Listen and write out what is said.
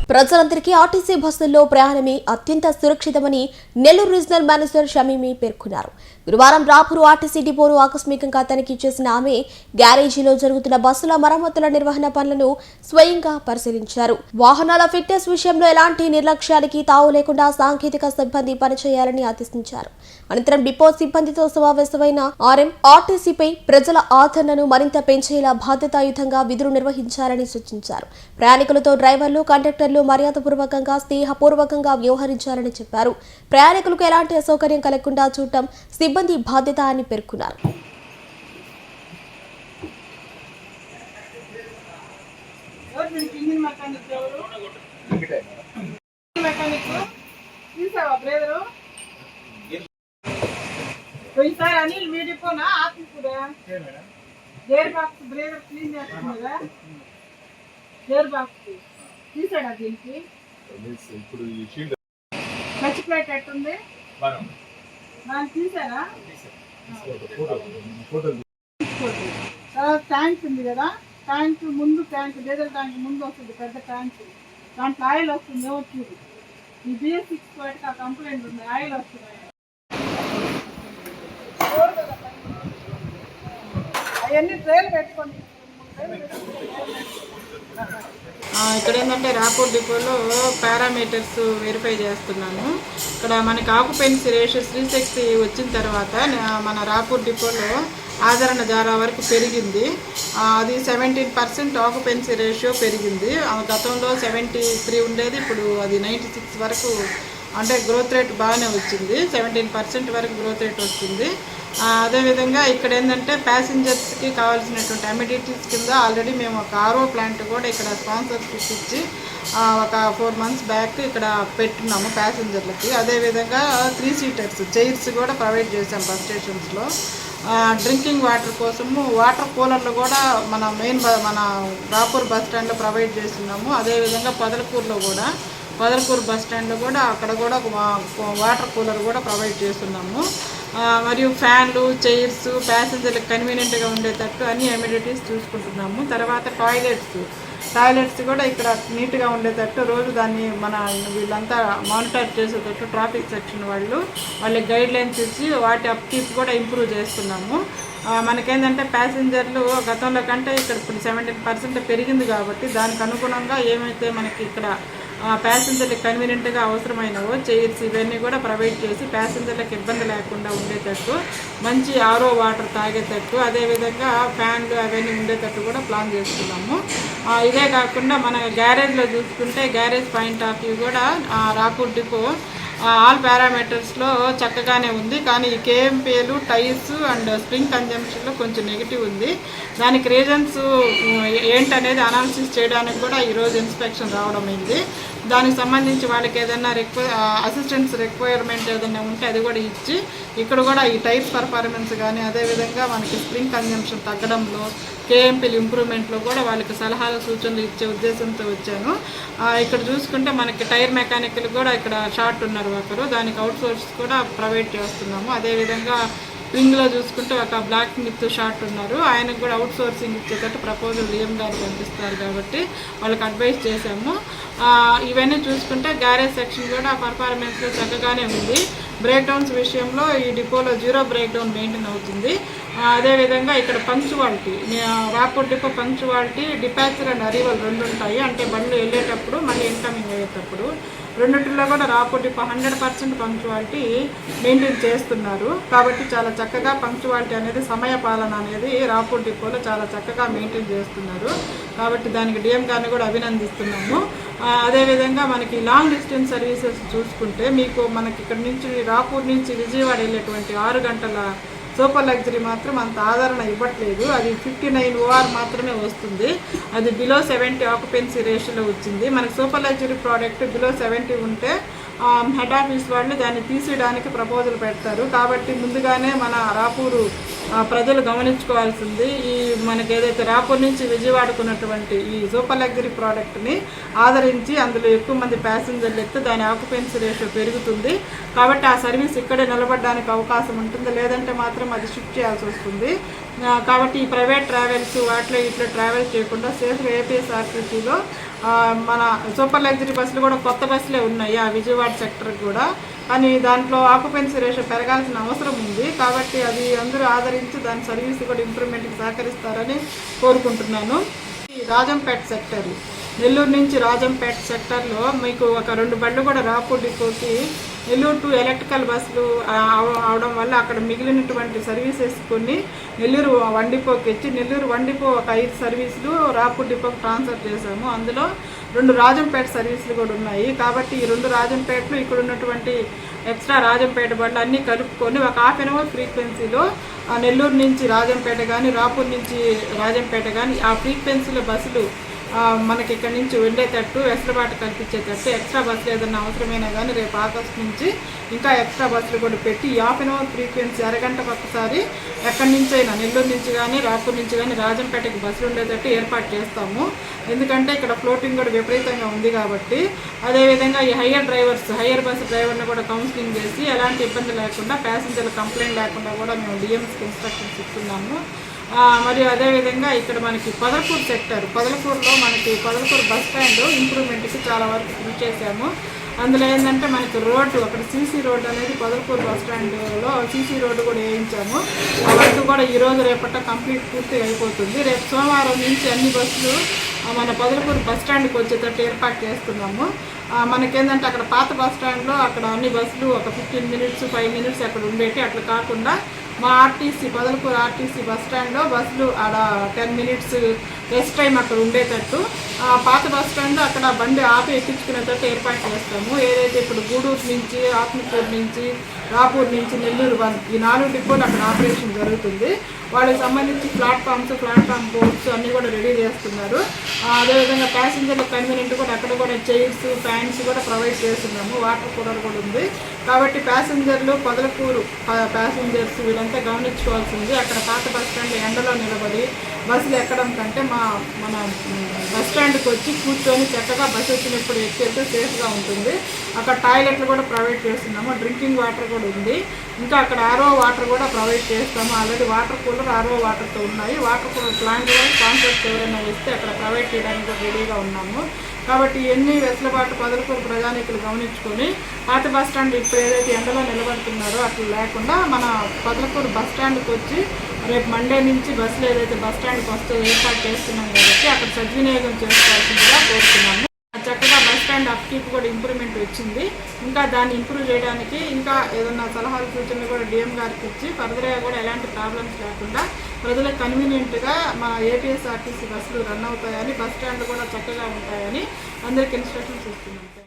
ప్రజలందరికీ ఆర్టీసీ బస్సుల్లో ప్రయాణమే అత్యంత సురక్షితమని నెల్లూరు రీజనల్ మేనేజర్ షమీమి పేర్కొన్నారు. గురువారం రాపూరు ఆర్టీసీ డిపోను ఆకస్మికంగా తనిఖీ చేసిన ఆమె గ్యారేజీలో జరుగుతున్న బస్సుల మరమ్మతుల నిర్వహణ పనులను స్వయంగా పరిశీలించారు. వాహనాల ఫిట్నెస్ విషయంలో ఎలాంటి నిర్లక్ష్యానికి తావు లేకుండా సాంకేతిక సిబ్బంది పనిచేయాలని ఆదేశించారు. అనంతరం డిపో సిబ్బందితో సమావేశమైన ఆర్ఎం ఆర్టీసీపై ప్రజల ఆదరణను మరింత పెంచేలా బాధ్యతాయుతంగా విధులు నిర్వహించాలని సూచించారు. ప్రయాణికులతో డ్రైవర్లు, కండక్టర్లు మర్యాదపూర్వకంగా, స్నేహపూర్వకంగా వ్యవహరించాలని చెప్పారు. ప్రయాణికులకు ఎలాంటి అసౌకర్యం కలగకుండా చూడటం సిబ్బంది బాధ్యత అని పేర్కొన్నారు. అనిల్ మీ డిపోనా office gear box breaker clean చేస్తున్నారా? గేర్ బాక్స్ తీసాడా? దీనికి టచ్ ప్లేట్ ఎట్టుంది? దాన్ని తీసారా? ట్యాంక్ ఉంది కదా, ట్యాంక్ ముందు, ట్యాంక్ డీజిల్ ట్యాంక్ ముందు వస్తుంది పెద్ద ట్యాంక్, దాంట్లో ఆయిల్ వస్తుంది. చూడు, ఈ BS6 ఆ కంప్లైంట్ ఉంది, ఆయిల్ వస్తుంది. అవన్నీ ట్రైల్ పెట్టుకోండి. ఇక్కడ ఏంటంటే రాపూర్ డిపోలో పారామీటర్స్ వెరిఫై చేస్తున్నాను. ఇక్కడ మనకి ఆక్యుపెన్సీ రేషియో 360 వచ్చిన తర్వాత మన రాపూర్ డిపోలో ఆదరణ జారా వరకు పెరిగింది. అది 17% ఆక్యుపెన్సీ రేషియో పెరిగింది. గతంలో 73 ఉండేది, ఇప్పుడు అది 96 వరకు, అంటే గ్రోత్ రేట్ బాగానే వచ్చింది. 17% వరకు గ్రోత్ రేట్ వస్తుంది. అదేవిధంగా ఇక్కడ ఏంటంటే ప్యాసింజర్స్కి కావాల్సినటువంటి అమ్యూనిటీస్ కింద ఆల్రెడీ మేము ఒక RO ప్లాంట్ కూడా ఇక్కడ స్పాన్సర్షిప్ ఇచ్చి ఒక 4 months బ్యాక్ ఇక్కడ పెట్టున్నాము ప్యాసింజర్లకి. అదేవిధంగా 3 seaters చైర్స్ కూడా ప్రొవైడ్ చేసాం బస్ స్టేషన్స్లో. డ్రింకింగ్ వాటర్ కోసము వాటర్ కూలర్లు కూడా మన రాపూర్ బస్ స్టాండ్లో ప్రొవైడ్ చేస్తున్నాము. అదేవిధంగా పొదలకూరు బస్ స్టాండ్లో కూడా అక్కడ కూడా వాటర్ కూలర్ కూడా ప్రొవైడ్ చేస్తున్నాము. మరియు ఫ్యాన్లు, చైర్స్ ప్యాసింజర్లకు కన్వీనియంట్గా ఉండేటట్టు అన్ని అమ్యూనిటీస్ చూసుకుంటున్నాము. తర్వాత టాయిలెట్స్ కూడా ఇక్కడ నీట్గా ఉండేటట్టు రోజు దాన్ని వీళ్ళంతా మానిటర్ చేసేటట్టు ట్రాఫిక్ సెక్షన్ వాళ్ళకి గైడ్లైన్స్ ఇచ్చి వాటి అప్కీప్ కూడా ఇంప్రూవ్ చేస్తున్నాము. మనకేంటంటే ప్యాసింజర్లు గతంలో కంటే ఇక్కడ ఇప్పుడు 17% పెరిగింది కాబట్టి దానికి అనుగుణంగా ఏమైతే మనకి ఇక్కడ ప్యాసింజర్లకు కన్వీనియంట్గా అవసరమైనవో చైర్స్ ఇవన్నీ కూడా ప్రొవైడ్ చేసి ప్యాసింజర్లకు ఇబ్బంది లేకుండా ఉండేటట్టు, మంచి RO వాటర్ తాగేటట్టు, అదేవిధంగా ఫ్యాన్లు అవన్నీ ఉండేటట్టు కూడా ప్లాన్ చేస్తున్నాము. ఇదే కాకుండా మన గ్యారేజ్లో చూసుకుంటే గ్యారేజ్ పాయింట్ ఆఫ్ వ్యూ కూడా రాపూర్ డిపో ఆల్ పారామీటర్స్లో చక్కగానే ఉంది. కానీ ఈ KMPలు, టైర్స్ అండ్ స్ప్రింగ్ కన్జంప్షన్లో కొంచెం నెగిటివ్ ఉంది. దానికి రీజన్స్ ఏంటనేది అనాలిసిస్ చేయడానికి కూడా ఈరోజు ఇన్స్పెక్షన్ రావడం అయింది. దానికి సంబంధించి వాళ్ళకి ఏదైనా అసిస్టెన్స్ రిక్వైర్మెంట్ ఏదైనా ఉంటే అది కూడా ఇచ్చి ఇక్కడ కూడా ఈ టైర్స్ పర్ఫార్మెన్స్ కానీ, అదేవిధంగా మనకి స్ప్రింగ్ కన్జంప్షన్ తగ్గడంలో, KMPలు ఇంప్రూవ్మెంట్లో కూడా వాళ్ళకి సలహాలు, సూచనలు ఇచ్చే ఉద్దేశంతో వచ్చాను. ఇక్కడ చూసుకుంటే మనకి టైర్ మెకానిక్లు కూడా ఇక్కడ షార్ట్ ఉన్నారు ఒకరు, దానికి అవుట్సోర్స్ కూడా ప్రొవైడ్ చేస్తున్నాము. అదేవిధంగా స్ప్రింగ్లో చూసుకుంటే ఒక బ్లాక్ స్మిత్ షార్ట్ ఉన్నారు, ఆయనకు కూడా అవుట్ సోర్సింగ్ ఇచ్చేటట్టు ప్రపోజల్ DM గారు పంపిస్తారు కాబట్టి వాళ్ళకి అడ్వైస్ చేశాము. ఇవన్నీ చూసుకుంటే గ్యారేజ్ సెక్షన్ కూడా పర్ఫార్మెన్స్లో చక్కగానే ఉంది. బ్రేక్ డౌన్స్ విషయంలో ఈ డిపోలో 0 బ్రేక్ డౌన్ మెయింటైన్ అవుతుంది. అదేవిధంగా ఇక్కడ punctuality, Rapur depot punctuality departure and arrival 2 ఉంటాయి. అంటే బండ్లు వెళ్ళేటప్పుడు మళ్ళీ ఇన్కమింగ్ అయ్యేటప్పుడు రెండింటిలో కూడా రాపూర్ డిపో 100% పంక్చువాలిటీ మెయింటైన్ చేస్తున్నారు. కాబట్టి చాలా చక్కగా పంక్చువాలిటీ అనేది, సమయ పాలన అనేది రాపూర్ డిపోలో చాలా చక్కగా మెయింటైన్ చేస్తున్నారు. కాబట్టి దానికి DM గారిని కూడా అభినందిస్తున్నాము. అదేవిధంగా మనకి లాంగ్ డిస్టెన్స్ సర్వీసెస్ చూసుకుంటే మనకి ఇక్కడ నుంచి రాపూర్ నుంచి విజయవాడ వెళ్ళేటువంటి 6 గంటల సూపర్ లగ్జరీ మాత్రం అంత ఆదరణ ఇవ్వట్లేదు. అది 59 OR మాత్రమే వస్తుంది. అది బిలో 70 ఆక్యుపెన్సీ రేషియోలో వచ్చింది. మనకి సూపర్ లగ్జరీ ప్రోడక్ట్ బిలో 70 ఉంటే హెడ్ ఆఫీస్ వాళ్ళు దాన్ని తీసేయడానికి ప్రపోజల్ పెడతారు. కాబట్టి ముందుగానే మన రాపూరు ప్రజలు గమనించుకోవాల్సింది, ఈ మనకి ఏదైతే రాపూర్ నుంచి విజయవాడకున్నటువంటి ఈ సూపర్ లగ్జరీ ప్రోడక్ట్ని ఆదరించి అందులో ఎక్కువ మంది ప్యాసింజర్లు ఎక్కితే దాని ఆక్యుపెన్సీ రేషియో పెరుగుతుంది. కాబట్టి ఆ సర్వీస్ ఇక్కడే నిలబడడానికి అవకాశం ఉంటుంది. లేదంటే మాత్రం అది షిఫ్ట్ చేయాల్సి వస్తుంది. కాబట్టి ఈ ప్రైవేట్ ట్రావెల్స్ వాటిలో ఇట్లా ట్రావెల్ చేయకుండా సేఫ్గా ఏపీఎస్ఆర్టీసీలో మన సూపర్ లగ్జరీ బస్సులు కూడా కొత్త బస్సులే ఉన్నాయి ఆ విజయవాడ సెక్టర్కి కూడా. కానీ దాంట్లో ఆక్యుపెన్సీ రేషియో పెరగాల్సిన అవసరం ఉంది. కాబట్టి అది అందరూ ఆదరించి దాని సర్వీస్ కూడా ఇంప్రూవ్మెంట్కి సహకరిస్తారని కోరుకుంటున్నాను. ఈ రాజంపేట సెక్టర్, నెల్లూరు నుంచి రాజంపేట సెక్టర్లో మీకు ఒక 2 బళ్ళు కూడా రాపూర్ డిపోకి నెల్లూరు టు ఎలక్ట్రికల్ బస్సులు అవడం వల్ల అక్కడ మిగిలినటువంటి సర్వీసెస్ కొన్ని నెల్లూరు 1 డిపోకి ఇచ్చి నెల్లూరు 1 డిపో ఒక 5 సర్వీసులు రాపూర్ డిపోకి ట్రాన్స్ఫర్ చేశాము. అందులో 2 రాజంపేట సర్వీసులు కూడా ఉన్నాయి. కాబట్టి ఈ 2 రాజంపేటలు ఇక్కడ ఉన్నటువంటి ఎక్స్ట్రా రాజంపేట బండ్లు అన్నీ కలుపుకొని ఒక ½ అన్ అవర్ ఫ్రీక్వెన్సీలో నెల్లూరు నుంచి రాజంపేట కానీ రాపూర్ నుంచి రాజంపేట కానీ ఆ ఫ్రీక్వెన్సీలో బస్సులు మనకి ఇక్కడ నుంచి వెళ్ళేటట్టు వెసులుబాటు కల్పించేటట్టు ఎక్స్ట్రా బస్సులు ఏదైనా అవసరమైనా కానీ రేపు ఆగస్టు నుంచి ఇంకా ఎక్స్ట్రా బస్సులు కూడా పెట్టి ½ అన్ అవర్ ఫ్రీక్వెన్సీ అరగంటకు ఒకసారి ఎక్కడి నుంచైనా నెల్లూరు నుంచి కానీ రాపూర్ నుంచి కానీ రాజంపేటకి బస్సులు ఉండేటట్టు ఏర్పాటు చేస్తాము. ఎందుకంటే ఇక్కడ ఫ్లోటింగ్ కూడా విపరీతంగా ఉంది కాబట్టి. అదేవిధంగా ఈ హయ్యర్ బస్సు డ్రైవర్ని కూడా కౌన్సిలింగ్ చేసి ఎలాంటి ఇబ్బంది లేకుండా ప్యాసింజర్లు కంప్లైంట్ లేకుండా కూడా మేము డిఎంస్కి ఇన్స్ట్రక్షన్స్ ఇస్తున్నాము. మరియు అదేవిధంగా ఇక్కడ మనకి పొదలకూరు సెక్టర్, పొదలకూరులో మనకి పొదలకూరు బస్ స్టాండ్ ఇంప్రూవ్మెంట్కి చాలా వరకు కృషి చేశాము. అందులో ఏంటంటే మనకి రోడ్డు అక్కడ సీసీ రోడ్డు అనేది పొదలకూరు బస్ స్టాండ్లో సీసీ రోడ్డు కూడా వేయించాము. ఆ వర్క్ కూడా ఈరోజు రేపట కంప్లీట్ పూర్తి అయిపోతుంది. రేపు సోమవారం నుంచి అన్ని బస్సులు మన పొదలకూరు బస్ స్టాండ్కి వచ్చేటట్టు ఏర్పాటు చేస్తున్నాము. మనకేంటంటే అక్కడ పాత బస్ స్టాండ్లో అక్కడ అన్ని బస్సులు ఒక 15 మినిట్స్ 5 మినిట్స్ అక్కడ ఉండేటి, అట్లా కాకుండా మా ఆర్టీసీ పొదలకూరు ఆర్టీసీ బస్ స్టాండ్లో బస్సులు ఆడ 10 మినిట్స్ రెస్ట్ టైం అక్కడ ఉండేటట్టు పాత బస్ స్టాండ్ అక్కడ బండి ఆపి ఎక్కించుకునేటట్టు ఏర్పాటు చేస్తాము. ఏదైతే ఇప్పుడు గూడూరు నుంచి, ఆత్మకూరు నుంచి, రాపూర్ నుంచి, నెల్లూరు 1 ఈ 4 డిపోలు అక్కడ ఆపరేషన్ జరుగుతుంది. వాళ్ళకి సంబంధించి ప్లాట్ఫామ్ బోర్డ్స్ అన్నీ కూడా రెడీ చేస్తున్నారు. అదేవిధంగా ప్యాసింజర్లకు కన్వీనియంట్ కూడా అక్కడ కూడా చైర్స్, ఫ్యాన్స్ కూడా ప్రొవైడ్ చేస్తున్నాము. వాటర్ కూలర్ కూడా ఉంది. కాబట్టి ప్యాసింజర్లు పొదలకూరు ప్యాసింజర్స్ వీళ్ళంతా గమనించుకోవాల్సింది. అక్కడ పాత బస్ స్టాండ్ ఎండలో నిలబడి బస్సులు ఎక్కడం కంటే మన బస్ స్టాండ్కి వచ్చి కూర్చొని చక్కగా బస్సు వచ్చినప్పుడు ఎక్కేస్తే సేఫ్గా ఉంటుంది. అక్కడ టాయిలెట్లు కూడా ప్రొవైడ్ చేస్తున్నాము. డ్రింకింగ్ వాటర్ కూడా ఉంది. ఇంకా అక్కడ ఆర్ఓ వాటర్ కూడా ప్రొవైడ్ చేస్తాము. ఆల్రెడీ వాటర్ కూలర్ ఆర్ఓ వాటర్తో ఉన్నాయి. వాటర్ కూలర్ ప్లాంట్ కూడా స్పాన్సర్స్ ఎవరైనా వస్తే అక్కడ ప్రొవైడ్ చేయడానికి కూడా రెడీగా ఉన్నాము. కాబట్టి ఎన్ని వెసులుబాటు పొదలకూరు ప్రజానికులు గమనించుకొని పాత బస్ స్టాండ్ ఇప్పుడు ఏదైతే ఎండలో నిలబడుతున్నారో అట్లా లేకుండా మన పొదలకూరు బస్ స్టాండ్కి వచ్చి రేపు మండే నుంచి బస్సులు ఏదైతే బస్ స్టాండ్కి వస్తే ఏర్పాటు చేస్తున్నాం కాబట్టి అక్కడ సద్వినియోగం చేసుకోవాల్సిందిగా కోరుతున్నాము. చక్కగా బస్ స్టాండ్ అప్కీప్ కూడా ఇంప్రూవ్మెంట్ వచ్చింది. ఇంకా దాన్ని ఇంప్రూవ్ చేయడానికి ఇంకా ఏదన్నా సలహాలు సూచనలు కూడా డిఎం గారికి ఇచ్చి ఫర్దర్గా కూడా ఎలాంటి ప్రాబ్లమ్స్ లేకుండా ప్రజలకు కన్వీనియంట్గా మా ఏపీఎస్ఆర్టీసీ బస్సులు రన్ అవుతాయని, బస్ స్టాండ్లు కూడా చక్కగా ఉంటాయని అందరికీ ఇన్స్ట్రక్షన్స్ ఇస్తున్నాం.